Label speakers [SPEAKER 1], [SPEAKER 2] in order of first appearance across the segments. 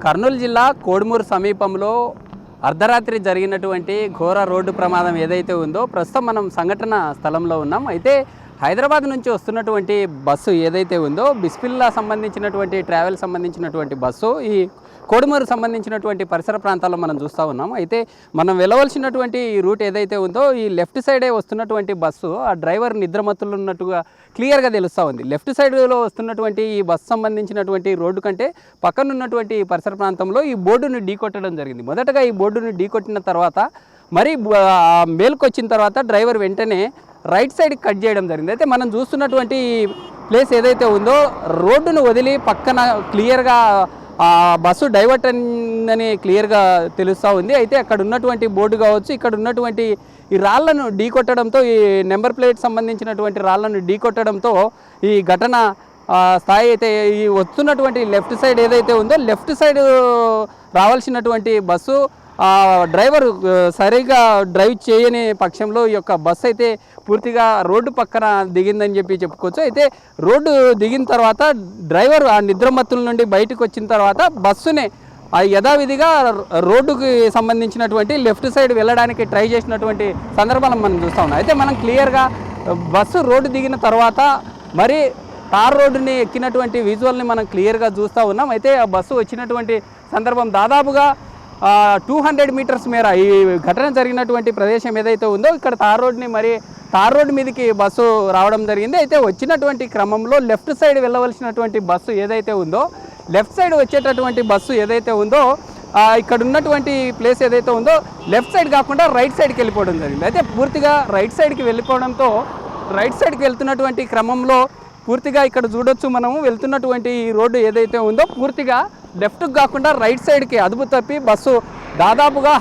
[SPEAKER 1] కర్నూలు జిల్లా కోడుమూరు సమీపంలో అర్ధరాత్రి జరిగినటువంటి ఘోర రోడ్డు ప్రమాదం ఏదైతే ఉందో ప్రస్తుతం మనం సంఘటన స్థలంలో ఉన్నాం. అయితే హైదరాబాద్ నుంచి వస్తున్నటువంటి బస్సు ఏదైతే ఉందో బిస్మిల్లా సంబంధించినటువంటి ట్రావెల్ సంబంధించినటువంటి బస్సు ఈ కోడుమూరు సంబంధించినటువంటి పరిసర ప్రాంతాల్లో మనం చూస్తూ ఉన్నాం. అయితే మనం వెళ్ళవలసినటువంటి ఈ రూట్ ఏదైతే ఉందో ఈ లెఫ్ట్ సైడే వస్తున్నటువంటి బస్సు ఆ డ్రైవర్ నిద్రమత్తులు ఉన్నట్టుగా క్లియర్గా తెలుస్తూ ఉంది. లెఫ్ట్ సైడ్లో వస్తున్నటువంటి ఈ బస్సు సంబంధించినటువంటి రోడ్డు కంటే పక్కన ఉన్నటువంటి పరిసర ప్రాంతంలో ఈ బోర్డును ఢీకొట్టడం జరిగింది. మొదటగా ఈ బోర్డును ఢీకొట్టిన తర్వాత మరి మేలుకొచ్చిన తర్వాత డ్రైవర్ వెంటనే రైట్ సైడ్ కట్ చేయడం జరిగింది. అయితే మనం చూస్తున్నటువంటి ప్లేస్ ఏదైతే ఉందో రోడ్డును వదిలి పక్కన క్లియర్గా బస్సు డైవర్ట్ అని క్లియర్గా తెలుస్తూ ఉంది. అయితే అక్కడ ఉన్నటువంటి బోర్డు కావచ్చు, ఇక్కడ ఉన్నటువంటి ఈ రాళ్లను ఢీకొట్టడంతో ఈ నెంబర్ ప్లేట్ సంబంధించినటువంటి రాళ్లను ఢీకొట్టడంతో ఈ ఘటన స్థాయి అయితే ఈ వస్తున్నటువంటి లెఫ్ట్ సైడ్ ఏదైతే ఉందో లెఫ్ట్ సైడ్ రావాల్సినటువంటి బస్సు డ్రైవర్ సరిగా డ్రైవ్ చేయని పక్షంలో ఈ యొక్క బస్సు అయితే పూర్తిగా రోడ్డు పక్కన దిగిందని చెప్పుకోవచ్చు. అయితే రోడ్డు దిగిన తర్వాత డ్రైవర్ ఆ నిద్రమత్తుల నుండి బయటకు వచ్చిన తర్వాత బస్సునే యథావిధిగా రోడ్డుకి సంబంధించినటువంటి లెఫ్ట్ సైడ్ వెళ్ళడానికి ట్రై చేసినటువంటి సందర్భాలను మనం చూస్తూ ఉన్నాం. అయితే మనం క్లియర్గా బస్సు రోడ్డు దిగిన తర్వాత మరి తార్ రోడ్డుని ఎక్కినటువంటి విజువల్ని మనం క్లియర్గా చూస్తూ ఉన్నాం. అయితే ఆ బస్సు వచ్చినటువంటి సందర్భం దాదాపుగా 200 మీటర్స్ మేర ఈ ఘటన జరిగినటువంటి ప్రదేశం ఏదైతే ఉందో ఇక్కడ తార్ రోడ్డు మీదకి బస్సు రావడం జరిగింది. అయితే వచ్చినటువంటి క్రమంలో లెఫ్ట్ సైడ్ వెళ్ళవలసినటువంటి బస్సు ఏదైతే ఉందో లెఫ్ట్ సైడ్ వచ్చేటటువంటి బస్సు ఏదైతే ఉందో ఇక్కడ ఉన్నటువంటి ప్లేస్ ఏదైతే ఉందో లెఫ్ట్ సైడ్ కాకుండా రైట్ సైడ్కి వెళ్ళిపోవడం జరిగింది. అయితే పూర్తిగా రైట్ సైడ్కి వెళ్ళిపోవడంతో రైట్ సైడ్కి వెళ్తున్నటువంటి క్రమంలో పూర్తిగా ఇక్కడ చూడొచ్చు మనము వెళ్తున్నటువంటి ఈ రోడ్డు ఏదైతే ఉందో పూర్తిగా లెఫ్ట్కి కాకుండా రైట్ సైడ్కి అదుపు తప్పి బస్సు దాదాపుగా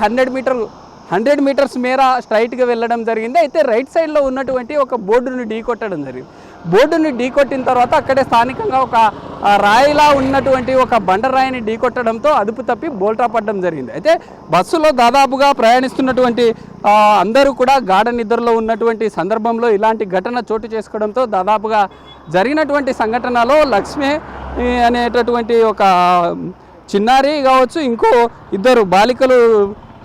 [SPEAKER 1] 100 మీటర్స్ మేర స్ట్రైట్గా వెళ్ళడం జరిగింది. అయితే రైట్ సైడ్లో ఉన్నటువంటి ఒక బోర్డుని ఢీకొట్టడం జరిగింది. బోర్డుని ఢీకొట్టిన తర్వాత అక్కడే స్థానికంగా ఒక రాయిలా ఉన్నటువంటి ఒక బండరాయిని ఢీకొట్టడంతో అదుపు తప్పి బోల్టా పడడం జరిగింది. అయితే బస్సులో దాదాపుగా ప్రయాణిస్తున్నటువంటి అందరూ కూడా గాఢ నిద్రలో ఉన్నటువంటి సందర్భంలో ఇలాంటి ఘటన చోటు చేసుకోవడంతో దాదాపుగా జరిగినటువంటి సంఘటనలో లక్ష్మి అనేటటువంటి ఒక చిన్నారి కావచ్చు, ఇంకో 2 బాలికలు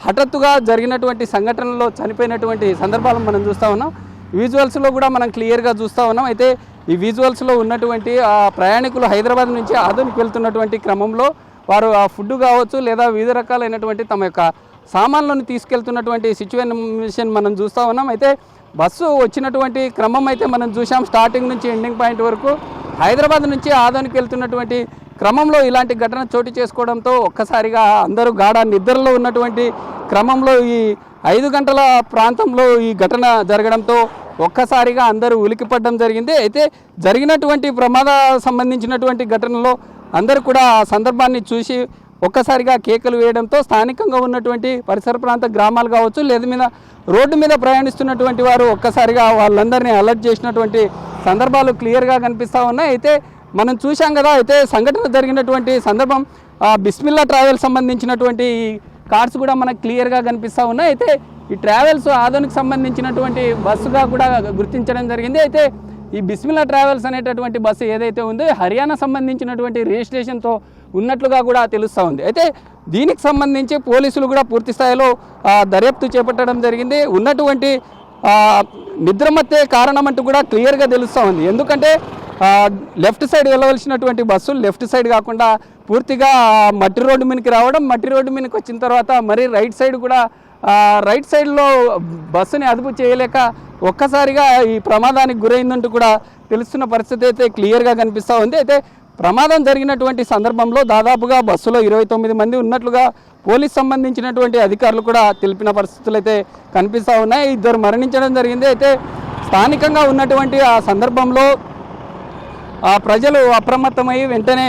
[SPEAKER 1] హఠాత్తుగా జరిగినటువంటి సంఘటనలో చనిపోయినటువంటి సందర్భాలను మనం చూస్తూ ఉన్నాం. విజువల్స్లో కూడా మనం క్లియర్గా చూస్తూ ఉన్నాం. అయితే ఈ విజువల్స్లో ఉన్నటువంటి ప్రయాణికులు హైదరాబాద్ నుంచి ఆదోనికి వెళ్తున్నటువంటి క్రమంలో వారు ఆ ఫుడ్ కావచ్చు లేదా వివిధ రకాలైనటువంటి తమ యొక్క సామాన్లను తీసుకెళ్తున్నటువంటి సిచ్యువేషన్ మనం చూస్తూ ఉన్నాం. అయితే బస్సు వచ్చినటువంటి క్రమం అయితే మనం చూసాం. స్టార్టింగ్ నుంచి ఎండింగ్ పాయింట్ వరకు హైదరాబాద్ నుంచి ఆదోనికి వెళ్తున్నటువంటి క్రమంలో ఇలాంటి ఘటన చోటు చేసుకోవడంతో ఒక్కసారిగా అందరూ గాఢ నిద్రలో ఉన్నటువంటి క్రమంలో ఈ 5 గంటల ప్రాంతంలో ఈ ఘటన జరగడంతో ఒక్కసారిగా అందరూ ఉలికిపడడం జరిగింది. అయితే జరిగినటువంటి ప్రమాద సంబంధించినటువంటి ఘటనలో అందరూ కూడా ఆ సందర్భాన్ని చూసి ఒక్కసారిగా కేకలు వేయడంతో స్థానికంగా ఉన్నటువంటి పరిసర ప్రాంత గ్రామాలు కావచ్చు లేదా రోడ్డు మీద ప్రయాణిస్తున్నటువంటి వారు ఒక్కసారిగా వాళ్ళందరినీ అలర్ట్ చేసినటువంటి సందర్భాలు క్లియర్గా కనిపిస్తూ ఉన్నాయి. అయితే మనం చూసాం కదా. అయితే సంఘటన జరిగినటువంటి సందర్భం బిస్మిల్లా ట్రావెల్ సంబంధించినటువంటి కార్స్ కూడా మనకు క్లియర్గా కనిపిస్తూ ఉన్నాయి. అయితే ఈ ట్రావెల్స్ ఆదోనికి సంబంధించినటువంటి బస్సుగా కూడా గుర్తించడం జరిగింది. అయితే ఈ బిస్మిల్లా ట్రావెల్స్ అనేటటువంటి బస్సు ఏదైతే ఉందో హర్యానా సంబంధించినటువంటి రిజిస్ట్రేషన్తో ఉన్నట్లుగా కూడా తెలుస్తూ ఉంది. అయితే దీనికి సంబంధించి పోలీసులు కూడా పూర్తి స్థాయిలో దర్యాప్తు చేపట్టడం జరిగింది. ఉన్నటువంటి నిద్రమత్తే కారణం అంటూ కూడా క్లియర్గా తెలుస్తూ ఉంది. ఎందుకంటే లెఫ్ట్ సైడ్ వెళ్ళవలసినటువంటి బస్సు లెఫ్ట్ సైడ్ కాకుండా పూర్తిగా మట్టి రోడ్డు మీదకి రావడం, మట్టి రోడ్డు మీదకి వచ్చిన తర్వాత మరి రైట్ సైడ్ కూడా రైట్ సైడ్లో బస్సుని అదుపు చేయలేక ఒక్కసారిగా ఈ ప్రమాదానికి గురైందంటూ కూడా తెలుస్తున్న పరిస్థితి అయితే క్లియర్గా కనిపిస్తూ ఉంది. అయితే ప్రమాదం జరిగినటువంటి సందర్భంలో దాదాపుగా బస్సులో 29 మంది ఉన్నట్లుగా పోలీస్ సంబంధించినటువంటి అధికారులు కూడా తెలిపిన పరిస్థితులు అయితే కనిపిస్తూ ఉన్నాయి. 2 మరణించడం జరిగింది. అయితే స్థానికంగా ఉన్నటువంటి ఆ సందర్భంలో ప్రజలు అప్రమత్తమై వెంటనే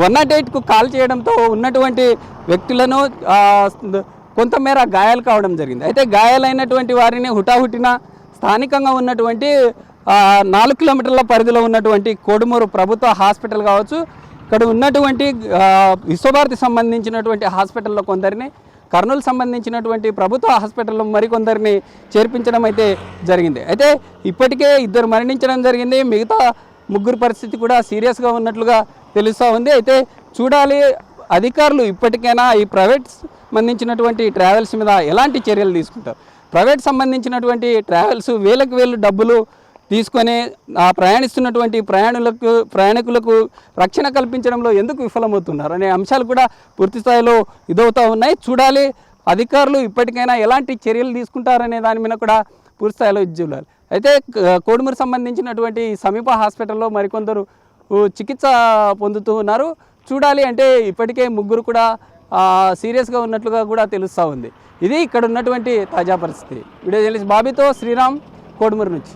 [SPEAKER 1] 108కు కాల్ చేయడంతో ఉన్నటువంటి వ్యక్తులను కొంతమేర గాయాలు కావడం జరిగింది. అయితే గాయాలైనటువంటి వారిని హుటాహుటిన స్థానికంగా ఉన్నటువంటి 4 కిలోమీటర్ల పరిధిలో ఉన్నటువంటి కోడుమూరు ప్రభుత్వ హాస్పిటల్ కావచ్చు, ఇక్కడ ఉన్నటువంటి విశ్వభారతి సంబంధించినటువంటి హాస్పిటల్లో కొందరిని, కర్నూలు సంబంధించినటువంటి ప్రభుత్వ హాస్పిటల్లో మరికొందరిని చేర్పించడం అయితే జరిగింది. అయితే ఇప్పటికే 2 మరణించడం జరిగింది. మిగతా 3 పరిస్థితి కూడా సీరియస్గా ఉన్నట్లుగా తెలుస్తూ ఉంది. అయితే చూడాలి అధికారులు ఇప్పటికైనా ఈ ప్రైవేట్ సంబంధించినటువంటి ట్రావెల్స్ మీద ఎలాంటి చర్యలు తీసుకుంటారు? ప్రైవేట్ సంబంధించినటువంటి ట్రావెల్స్ వేలకు వేలు డబ్బులు తీసుకొని ఆ ప్రయాణిస్తున్నటువంటి ప్రయాణికులకు రక్షణ కల్పించడంలో ఎందుకు విఫలమవుతున్నారు అనే అంశాలు కూడా పూర్తి స్థాయిలో ఇదవుతూ ఉన్నాయి. చూడాలి అధికారులు ఇప్పటికైనా ఎలాంటి చర్యలు తీసుకుంటారనే దాని మీద కూడా పూర్తి స్థాయిలో చూడాలి. అయితే కోడుమూరు సంబంధించినటువంటి సమీప హాస్పిటల్లో మరికొందరు చికిత్స పొందుతూ ఉన్నారు. చూడాలి అంటే ఇప్పటికే ముగ్గురు కూడా సీరియస్గా ఉన్నట్లుగా కూడా తెలుస్తూ ఉంది. ఇది ఇక్కడ ఉన్నటువంటి తాజా పరిస్థితి. వీడియో జర్నలిస్ట్ బాబీతో శ్రీరామ్, కోడుమూరు నుంచి.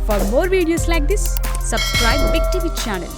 [SPEAKER 2] For more videos like this, subscribe Big TV channel.